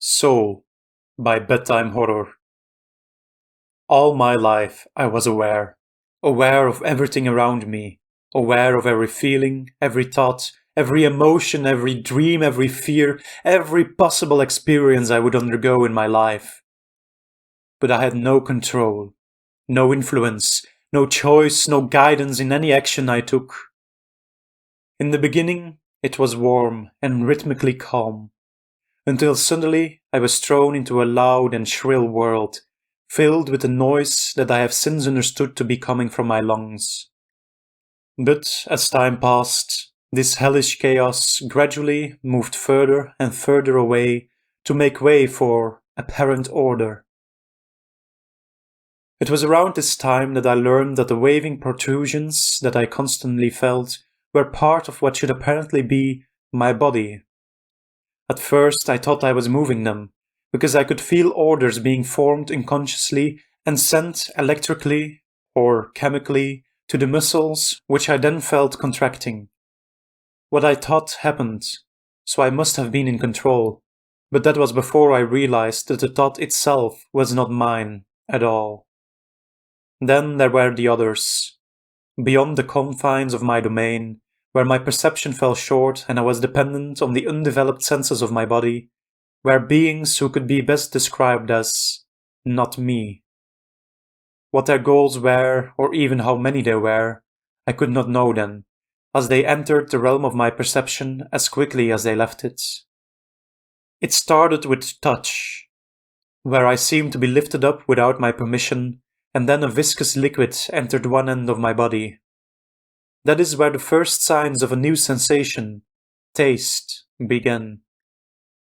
Soul by Bedtime Horror. All my life I was aware of everything around me, aware of every feeling, every thought, every emotion, every dream, every fear, every possible experience I would undergo in my life. But I had no control, no influence, no choice, no guidance in any action I took. In the beginning, it was warm and rhythmically calm, until suddenly I was thrown into a loud and shrill world, filled with a noise that I have since understood to be coming from my lungs. But as time passed, this hellish chaos gradually moved further and further away to make way for apparent order. It was around this time that I learned that the waving protrusions that I constantly felt were part of what should apparently be my body. At first I thought I was moving them, because I could feel orders being formed unconsciously and sent electrically or chemically to the muscles, which I then felt contracting. What I thought happened, so I must have been in control, but that was before I realized that the thought itself was not mine at all. Then there were the others, beyond the confines of my domain, where my perception fell short and I was dependent on the undeveloped senses of my body, were beings who could be best described as not me. What their goals were, or even how many there were, I could not know then, as they entered the realm of my perception as quickly as they left it. It started with touch, where I seemed to be lifted up without my permission, and then a viscous liquid entered one end of my body. That is where the first signs of a new sensation, taste, began.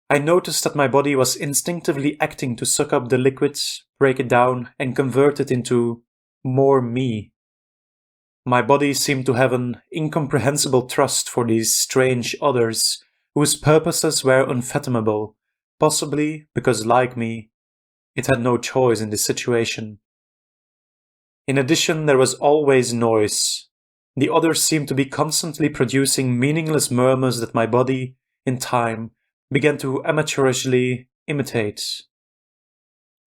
I noticed that my body was instinctively acting to suck up the liquid, break it down, and convert it into more me. My body seemed to have an incomprehensible trust for these strange others, whose purposes were unfathomable, possibly because, like me, it had no choice in this situation. In addition, there was always noise. The others seemed to be constantly producing meaningless murmurs that my body, in time, began to amateurishly imitate.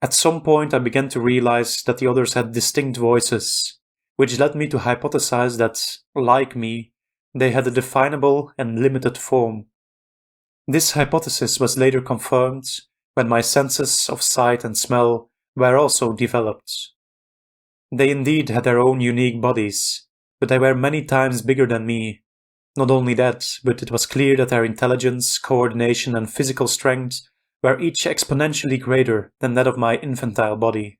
At some point I began to realize that the others had distinct voices, which led me to hypothesize that, like me, they had a definable and limited form. This hypothesis was later confirmed when my senses of sight and smell were also developed. They indeed had their own unique bodies, but they were many times bigger than me. Not only that, but it was clear that their intelligence, coordination, and physical strength were each exponentially greater than that of my infantile body.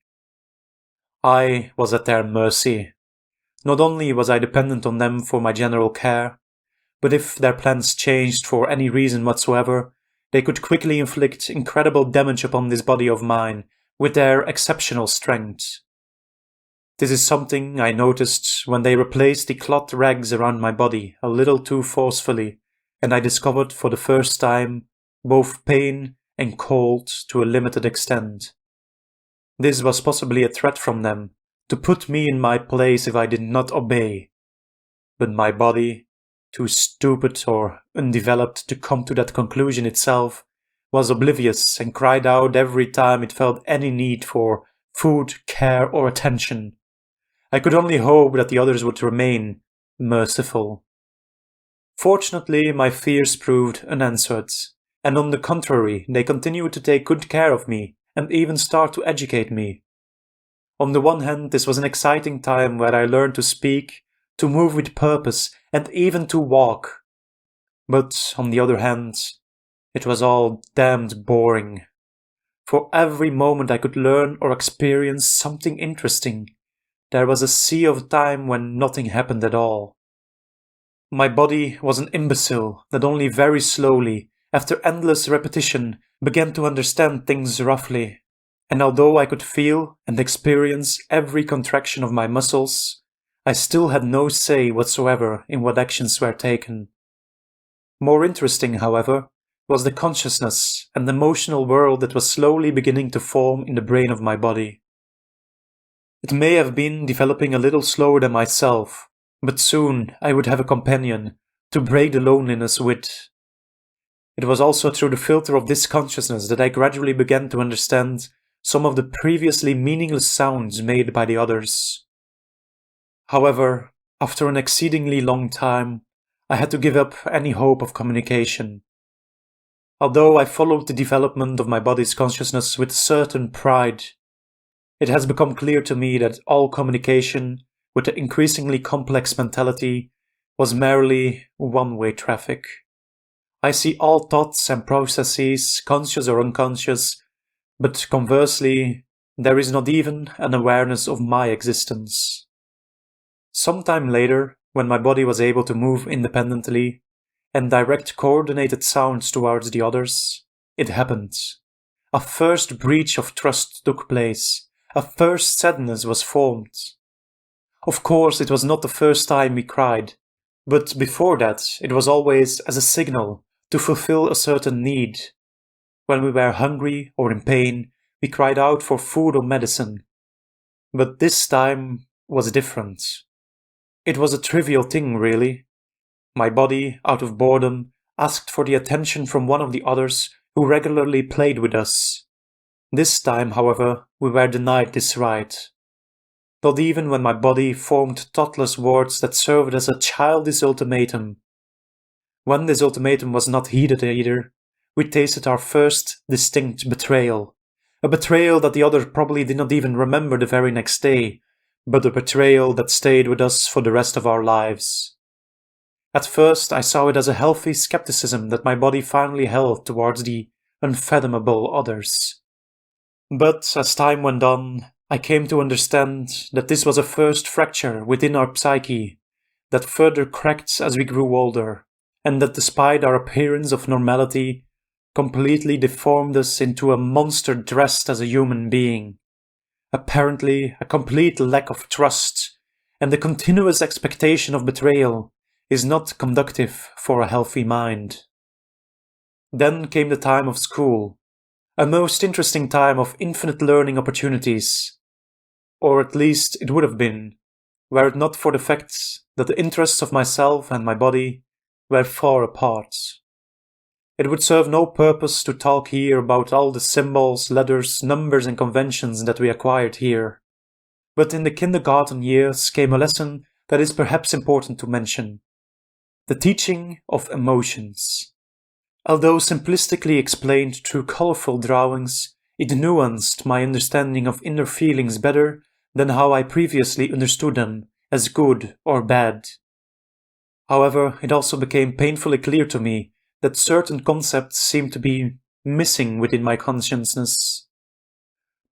I was at their mercy. Not only was I dependent on them for my general care, but if their plans changed for any reason whatsoever, they could quickly inflict incredible damage upon this body of mine with their exceptional strength. This is something I noticed when they replaced the cloth rags around my body a little too forcefully, and I discovered for the first time both pain and cold to a limited extent. This was possibly a threat from them, to put me in my place if I did not obey. But my body, too stupid or undeveloped to come to that conclusion itself, was oblivious and cried out every time it felt any need for food, care, or attention. I could only hope that the others would remain merciful. Fortunately, my fears proved unanswered, and on the contrary, they continued to take good care of me and even start to educate me. On the one hand, this was an exciting time where I learned to speak, to move with purpose, and even to walk. But on the other hand, it was all damned boring. For every moment I could learn or experience something interesting, there was a sea of time when nothing happened at all. My body was an imbecile that only very slowly, after endless repetition, began to understand things roughly, and although I could feel and experience every contraction of my muscles, I still had no say whatsoever in what actions were taken. More interesting, however, was the consciousness and emotional world that was slowly beginning to form in the brain of my body. It may have been developing a little slower than myself, but soon I would have a companion to break the loneliness with. It was also through the filter of this consciousness that I gradually began to understand some of the previously meaningless sounds made by the others. However, after an exceedingly long time, I had to give up any hope of communication. Although I followed the development of my body's consciousness with certain pride, it has become clear to me that all communication with the increasingly complex mentality was merely one-way traffic. I see all thoughts and processes, conscious or unconscious, but conversely, there is not even an awareness of my existence. Sometime later, when my body was able to move independently and direct coordinated sounds towards the others, it happened. A first breach of trust took place. A first sadness was formed. Of course, it was not the first time we cried, but before that, it was always as a signal to fulfill a certain need. When we were hungry or in pain, we cried out for food or medicine. But this time was different. It was a trivial thing, really. My body, out of boredom, asked for the attention from one of the others who regularly played with us. This time, however, we were denied this right. Not even when my body formed thoughtless words that served as a childish ultimatum. When this ultimatum was not heeded either, we tasted our first distinct betrayal. A betrayal that the other probably did not even remember the very next day, but a betrayal that stayed with us for the rest of our lives. At first, I saw it as a healthy skepticism that my body finally held towards the unfathomable others. But as time went on, I came to understand that this was a first fracture within our psyche that further cracked as we grew older, and that despite our appearance of normality, completely deformed us into a monster dressed as a human being. Apparently, a complete lack of trust and the continuous expectation of betrayal is not conducive for a healthy mind. Then came the time of school, a most interesting time of infinite learning opportunities. Or at least it would have been, were it not for the fact that the interests of myself and my body were far apart. It would serve no purpose to talk here about all the symbols, letters, numbers and conventions that we acquired here. But in the kindergarten years came a lesson that is perhaps important to mention. The teaching of emotions. Although simplistically explained through colorful drawings, it nuanced my understanding of inner feelings better than how I previously understood them, as good or bad. However, it also became painfully clear to me that certain concepts seemed to be missing within my consciousness.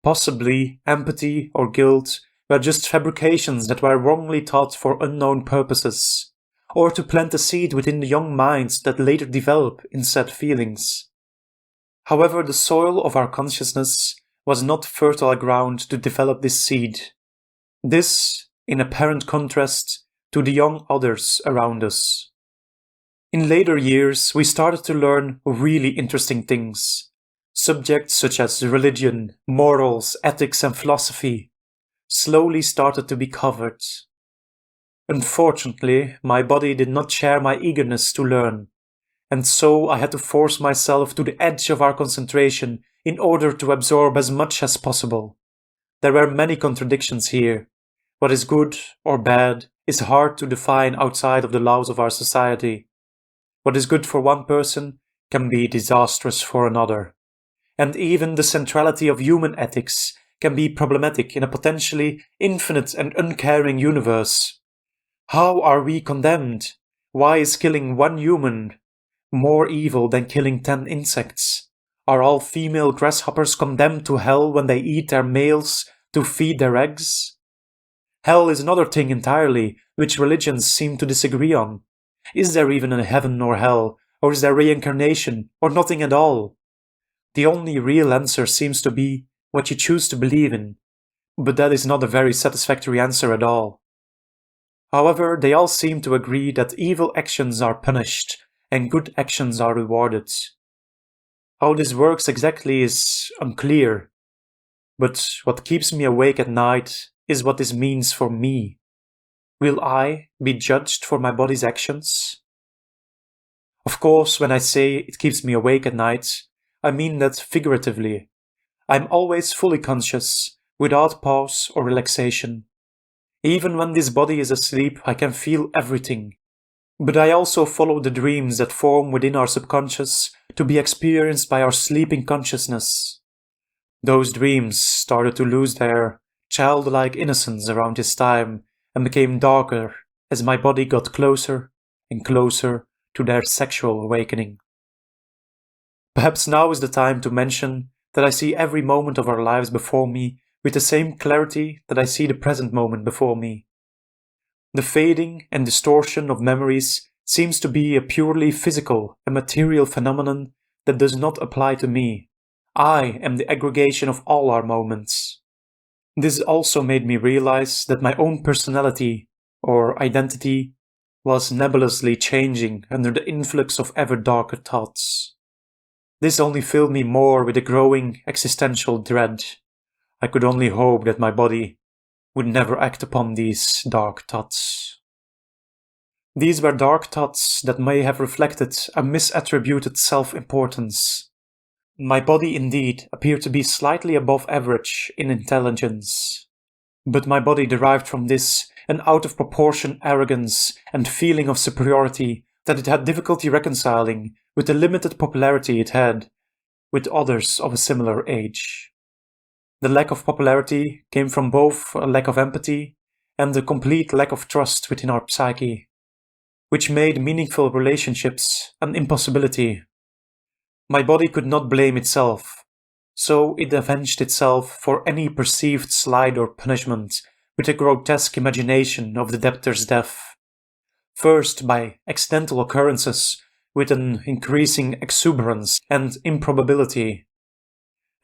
Possibly, empathy or guilt were just fabrications that were wrongly taught for unknown purposes, or to plant a seed within the young minds that later develop in said feelings. However, the soil of our consciousness was not fertile ground to develop this seed. This, in apparent contrast to the young others around us. In later years, we started to learn really interesting things. Subjects such as religion, morals, ethics, and philosophy slowly started to be covered. Unfortunately, my body did not share my eagerness to learn, and so I had to force myself to the edge of our concentration in order to absorb as much as possible. There were many contradictions here. What is good or bad is hard to define outside of the laws of our society. What is good for one person can be disastrous for another. And even the centrality of human ethics can be problematic in a potentially infinite and uncaring universe. How are we condemned? Why is killing one human more evil than killing 10 insects? Are all female grasshoppers condemned to hell when they eat their males to feed their eggs? Hell is another thing entirely, which religions seem to disagree on. Is there even a heaven or hell, or is there reincarnation, or nothing at all? The only real answer seems to be what you choose to believe in, but that is not a very satisfactory answer at all. However, they all seem to agree that evil actions are punished and good actions are rewarded. How this works exactly is unclear, but what keeps me awake at night is what this means for me. Will I be judged for my body's actions? Of course, when I say it keeps me awake at night, I mean that figuratively. I'm always fully conscious, without pause or relaxation. Even when this body is asleep, I can feel everything. But I also follow the dreams that form within our subconscious to be experienced by our sleeping consciousness. Those dreams started to lose their childlike innocence around this time and became darker as my body got closer and closer to their sexual awakening. Perhaps now is the time to mention that I see every moment of our lives before me with the same clarity that I see the present moment before me. The fading and distortion of memories seems to be a purely physical and material phenomenon that does not apply to me. I am the aggregation of all our moments. This also made me realize that my own personality, or identity, was nebulously changing under the influx of ever darker thoughts. This only filled me more with a growing existential dread. I could only hope that my body would never act upon these dark thoughts. These were dark thoughts that may have reflected a misattributed self-importance. My body indeed appeared to be slightly above average in intelligence, but my body derived from this an out-of-proportion arrogance and feeling of superiority that it had difficulty reconciling with the limited popularity it had with others of a similar age. The lack of popularity came from both a lack of empathy and a complete lack of trust within our psyche, which made meaningful relationships an impossibility. My body could not blame itself, so it avenged itself for any perceived slight or punishment with a grotesque imagination of the debtor's death. First by accidental occurrences with an increasing exuberance and improbability,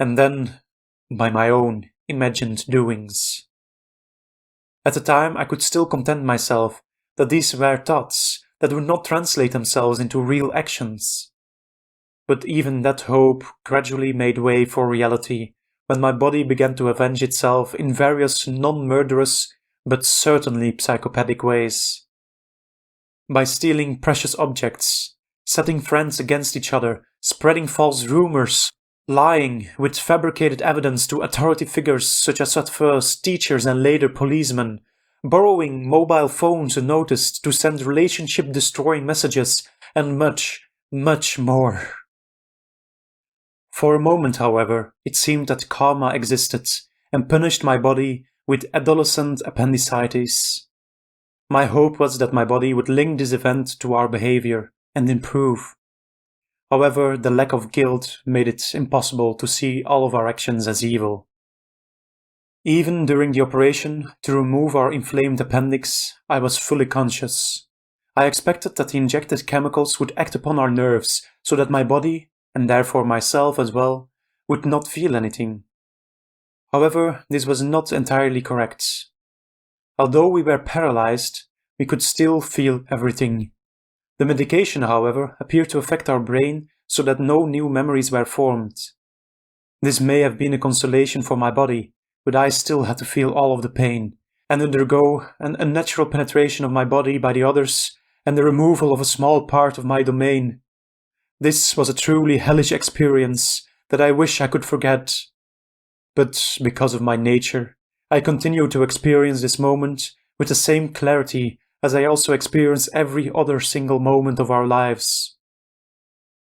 and then by my own imagined doings. At the time I could still content myself that these were thoughts that would not translate themselves into real actions. But even that hope gradually made way for reality when my body began to avenge itself in various non-murderous but certainly psychopathic ways. By stealing precious objects, setting friends against each other, spreading false rumors, lying with fabricated evidence to authority figures such as at first teachers and later policemen, borrowing mobile phones unnoticed to send relationship-destroying messages, and much, much more. For a moment, however, it seemed that karma existed and punished my body with adolescent appendicitis. My hope was that my body would link this event to our behavior and improve. However, the lack of guilt made it impossible to see all of our actions as evil. Even during the operation to remove our inflamed appendix, I was fully conscious. I expected that the injected chemicals would act upon our nerves so that my body, and therefore myself as well, would not feel anything. However, this was not entirely correct. Although we were paralyzed, we could still feel everything. The medication, however, appeared to affect our brain so that no new memories were formed. This may have been a consolation for my body, but I still had to feel all of the pain, and undergo an unnatural penetration of my body by the others, and the removal of a small part of my domain. This was a truly hellish experience that I wish I could forget. But because of my nature, I continue to experience this moment with the same clarity as I also experience every other single moment of our lives.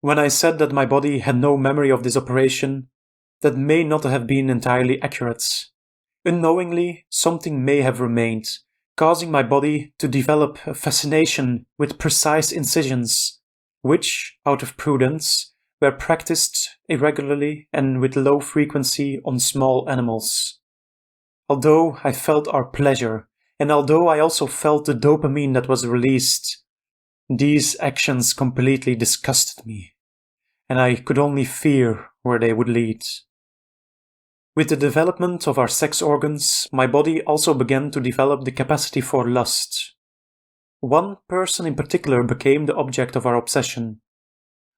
When I said that my body had no memory of this operation, that may not have been entirely accurate. Unknowingly, something may have remained, causing my body to develop a fascination with precise incisions, which, out of prudence, were practiced irregularly and with low frequency on small animals. Although I felt our pleasure, and although I also felt the dopamine that was released, these actions completely disgusted me, and I could only fear where they would lead. With the development of our sex organs, my body also began to develop the capacity for lust. One person in particular became the object of our obsession,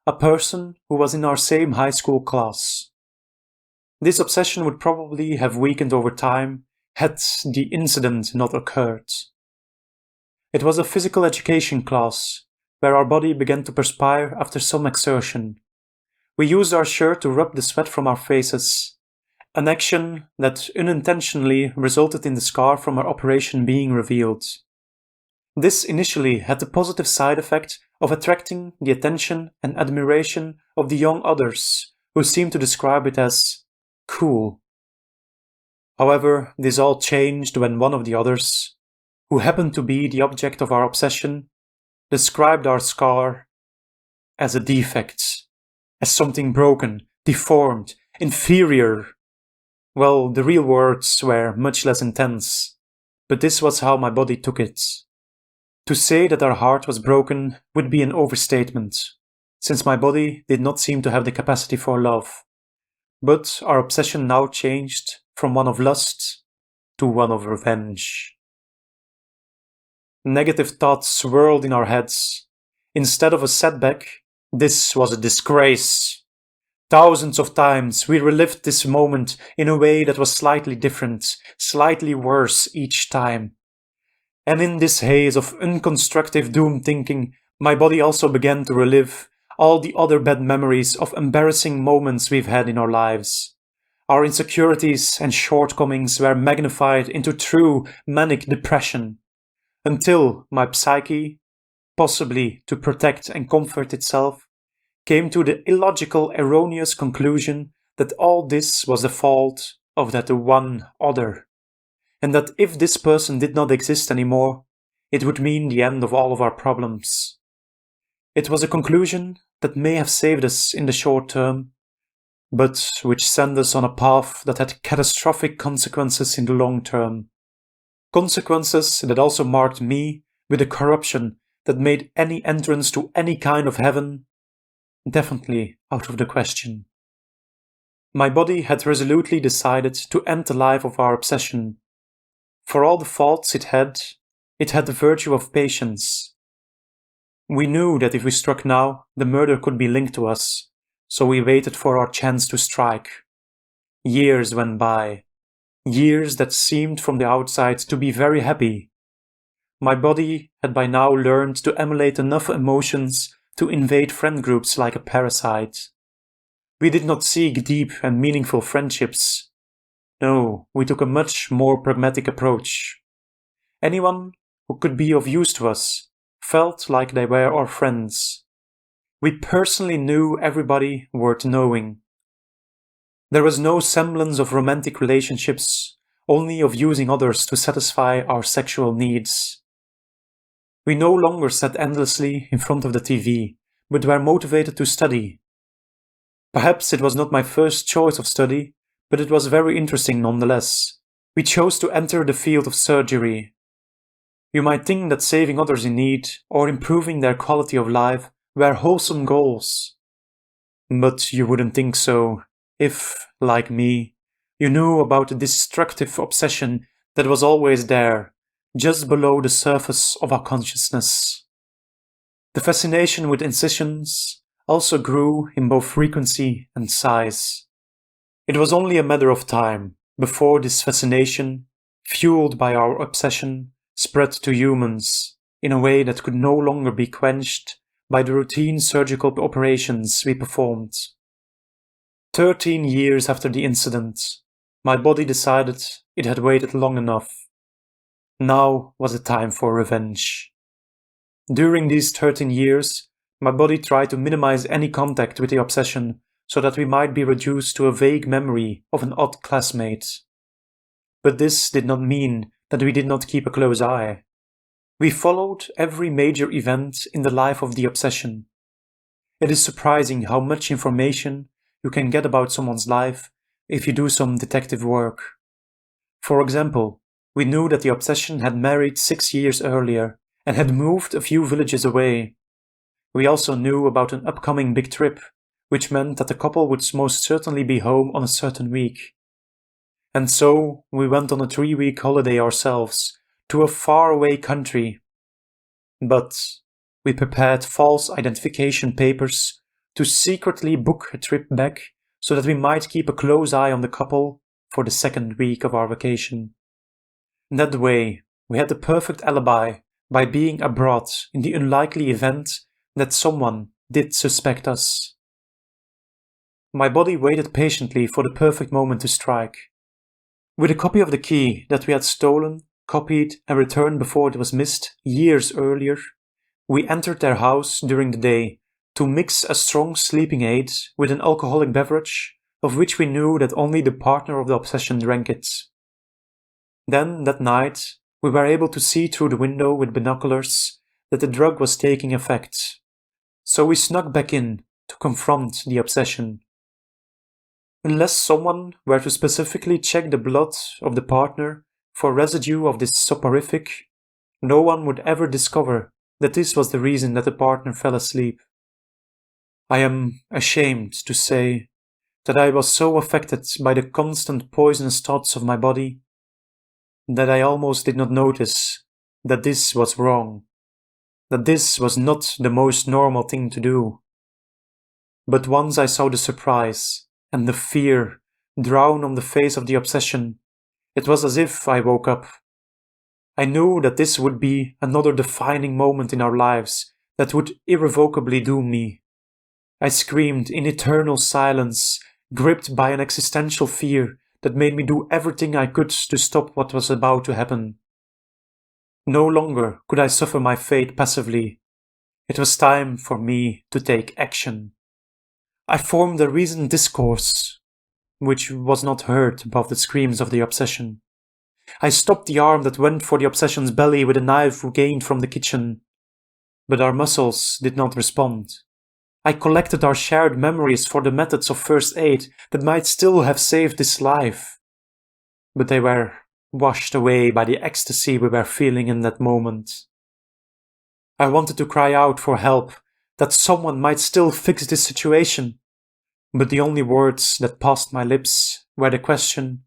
a person who was in our same high school class. This obsession would probably have weakened over time had the incident not occurred. It was a physical education class, where our body began to perspire after some exertion. We used our shirt to rub the sweat from our faces, an action that unintentionally resulted in the scar from our operation being revealed. This initially had the positive side effect of attracting the attention and admiration of the young others, who seemed to describe it as cool. However, this all changed when one of the others, who happened to be the object of our obsession, described our scar as a defect, as something broken, deformed, inferior. Well, the real words were much less intense, but this was how my body took it. To say that our heart was broken would be an overstatement, since my body did not seem to have the capacity for love. But our obsession now changed from one of lust to one of revenge. Negative thoughts swirled in our heads. Instead of a setback, this was a disgrace. Thousands of times we relived this moment in a way that was slightly different, slightly worse each time. And in this haze of unconstructive doom thinking, my body also began to relive all the other bad memories of embarrassing moments we've had in our lives. Our insecurities and shortcomings were magnified into true manic depression, until my psyche, possibly to protect and comfort itself, came to the illogical, erroneous conclusion that all this was the fault of that one other, and that if this person did not exist anymore, it would mean the end of all of our problems. It was a conclusion that may have saved us in the short term, but which sent us on a path that had catastrophic consequences in the long term. Consequences that also marked me with a corruption that made any entrance to any kind of heaven definitely out of the question. My body had resolutely decided to end the life of our obsession. For all the faults it had the virtue of patience. We knew that if we struck now, the murder could be linked to us, so we waited for our chance to strike. Years went by. Years that seemed from the outside to be very happy. My body had by now learned to emulate enough emotions to invade friend groups like a parasite. We did not seek deep and meaningful friendships. No, we took a much more pragmatic approach. Anyone who could be of use to us felt like they were our friends. We personally knew everybody worth knowing. There was no semblance of romantic relationships, only of using others to satisfy our sexual needs. We no longer sat endlessly in front of the TV, but were motivated to study. Perhaps it was not my first choice of study, but it was very interesting nonetheless. We chose to enter the field of surgery. You might think that saving others in need or improving their quality of life were wholesome goals. But you wouldn't think so if, like me, you knew about the destructive obsession that was always there, just below the surface of our consciousness. The fascination with incisions also grew in both frequency and size. It was only a matter of time before this fascination, fueled by our obsession, spread to humans in a way that could no longer be quenched by the routine surgical operations we performed. 13 years after the incident, my body decided it had waited long enough. Now was the time for revenge. During these 13 years, my body tried to minimize any contact with the obsession so that we might be reduced to a vague memory of an odd classmate. But this did not mean that we did not keep a close eye. We followed every major event in the life of the obsession. It is surprising how much information you can get about someone's life if you do some detective work. For example, we knew that the obsession had married 6 years earlier and had moved a few villages away. We also knew about an upcoming big trip, which meant that the couple would most certainly be home on a certain week. And so we went on a 3-week holiday ourselves to a faraway country. But we prepared false identification papers to secretly book a trip back so that we might keep a close eye on the couple for the 2nd week of our vacation. That way, we had the perfect alibi by being abroad in the unlikely event that someone did suspect us. My body waited patiently for the perfect moment to strike. With a copy of the key that we had stolen, copied, and returned before it was missed years earlier, we entered their house during the day to mix a strong sleeping aid with an alcoholic beverage of which we knew that only the partner of the obsession drank it. Then, that night, we were able to see through the window with binoculars that the drug was taking effect, so we snuck back in to confront the obsession. Unless someone were to specifically check the blood of the partner for residue of this soporific, no one would ever discover that this was the reason that the partner fell asleep. I am ashamed to say that I was so affected by the constant poisonous thoughts of my body that I almost did not notice that this was wrong, that this was not the most normal thing to do. But once I saw the surprise and the fear drawn on the face of the obsession, it was as if I woke up. I knew that this would be another defining moment in our lives that would irrevocably doom me. I screamed in eternal silence, gripped by an existential fear that made me do everything I could to stop what was about to happen. No longer could I suffer my fate passively. It was time for me to take action. I formed a reasoned discourse, which was not heard above the screams of the obsession. I stopped the arm that went for the obsession's belly with a knife we gained from the kitchen, but our muscles did not respond. I collected our shared memories for the methods of first aid that might still have saved his life, but they were washed away by the ecstasy we were feeling in that moment. I wanted to cry out for help, that someone might still fix this situation, but the only words that passed my lips were the question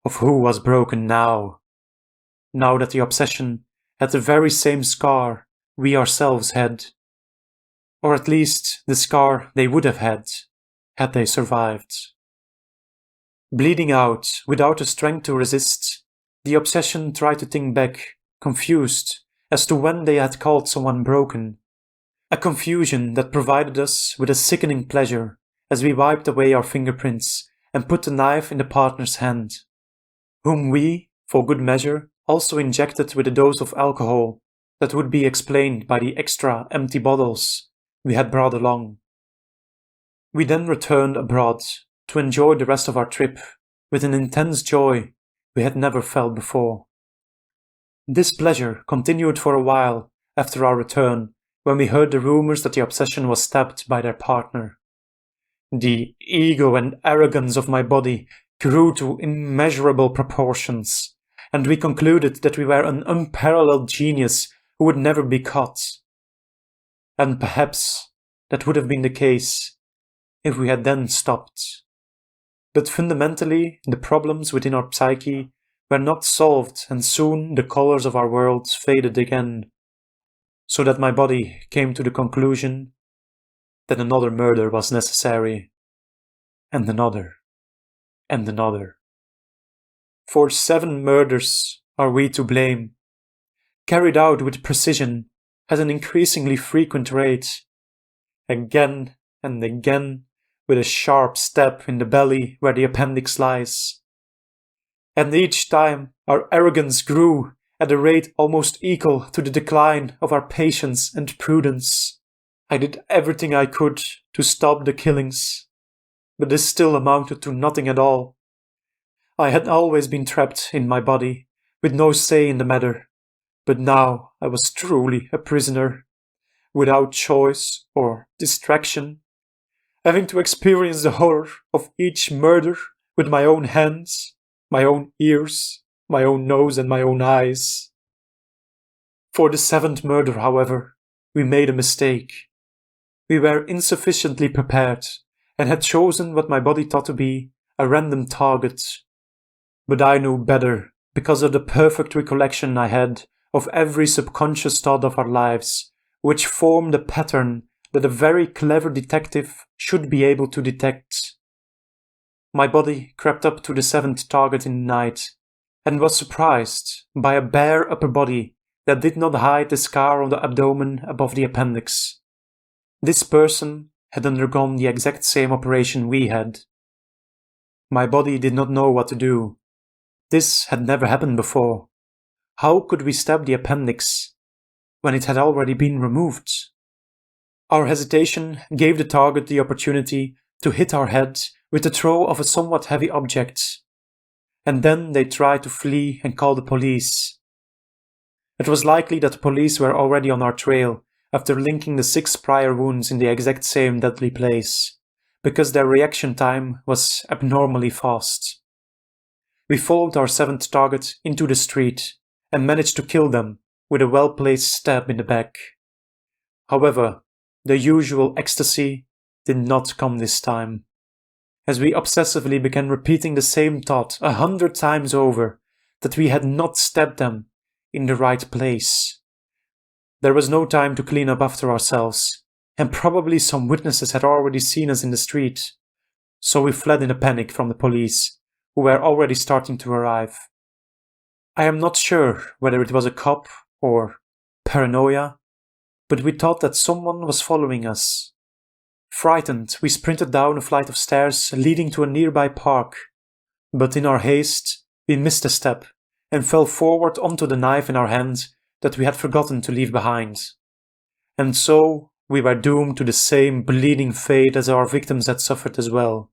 of who was broken now that the obsession had the very same scar we ourselves had, or at least the scar they would have had they survived. Bleeding out, without the strength to resist, the obsession tried to think back, confused as to when they had called someone broken, a confusion that provided us with a sickening pleasure as we wiped away our fingerprints and put the knife in the partner's hand, whom we, for good measure, also injected with a dose of alcohol that would be explained by the extra empty bottles we had brought along. We then returned abroad to enjoy the rest of our trip with an intense joy we had never felt before. This pleasure continued for a while after our return, when we heard the rumors that the obsession was stabbed by their partner. The ego and arrogance of my body grew to immeasurable proportions, and we concluded that we were an unparalleled genius who would never be caught. And perhaps that would have been the case if we had then stopped. But fundamentally, the problems within our psyche were not solved, and soon the colors of our world faded again, so that my body came to the conclusion that another murder was necessary, and another, and another. For 7 murders are we to blame, carried out with precision at an increasingly frequent rate, again and again with a sharp stab in the belly where the appendix lies. And each time our arrogance grew at a rate almost equal to the decline of our patience and prudence. I did everything I could to stop the killings, but this still amounted to nothing at all. I had always been trapped in my body, with no say in the matter, but now I was truly a prisoner, without choice or distraction, having to experience the horror of each murder with my own hands, my own ears, my own nose and my own eyes. For the 7th murder, however, we made a mistake. We were insufficiently prepared and had chosen what my body thought to be a random target. But I knew better because of the perfect recollection I had of every subconscious thought of our lives, which formed a pattern that a very clever detective should be able to detect. My body crept up to the 7th target in the night, and was surprised by a bare upper body that did not hide the scar on the abdomen above the appendix. This person had undergone the exact same operation we had. My body did not know what to do. This had never happened before. How could we stab the appendix when it had already been removed? Our hesitation gave the target the opportunity to hit our head with the throw of a somewhat heavy object, and then they tried to flee and call the police. It was likely that the police were already on our trail after linking the 6 prior wounds in the exact same deadly place, because their reaction time was abnormally fast. We followed our 7th target into the street and managed to kill them with a well-placed stab in the back. However, the usual ecstasy did not come this time, as we obsessively began repeating the same thought 100 times over, that we had not stabbed them in the right place. There was no time to clean up after ourselves, and probably some witnesses had already seen us in the street, so we fled in a panic from the police, who were already starting to arrive. I am not sure whether it was a cop or paranoia, but we thought that someone was following us. Frightened, we sprinted down a flight of stairs leading to a nearby park, but in our haste, we missed a step and fell forward onto the knife in our hand that we had forgotten to leave behind. And so we were doomed to the same bleeding fate as our victims had suffered as well.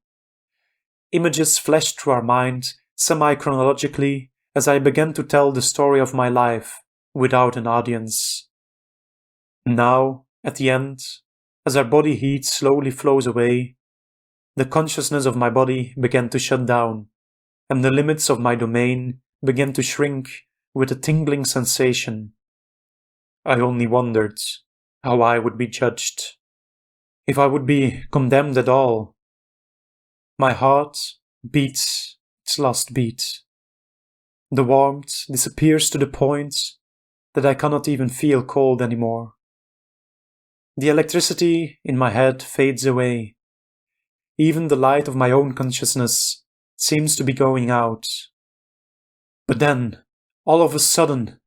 Images flashed through our mind semi-chronologically as I began to tell the story of my life without an audience. Now, at the end, as our body heat slowly flows away, the consciousness of my body began to shut down, and the limits of my domain began to shrink with a tingling sensation. I only wondered how I would be judged, if I would be condemned at all. My heart beats its last beat. The warmth disappears to the point that I cannot even feel cold anymore. The electricity in my head fades away. Even the light of my own consciousness seems to be going out. But then, all of a sudden,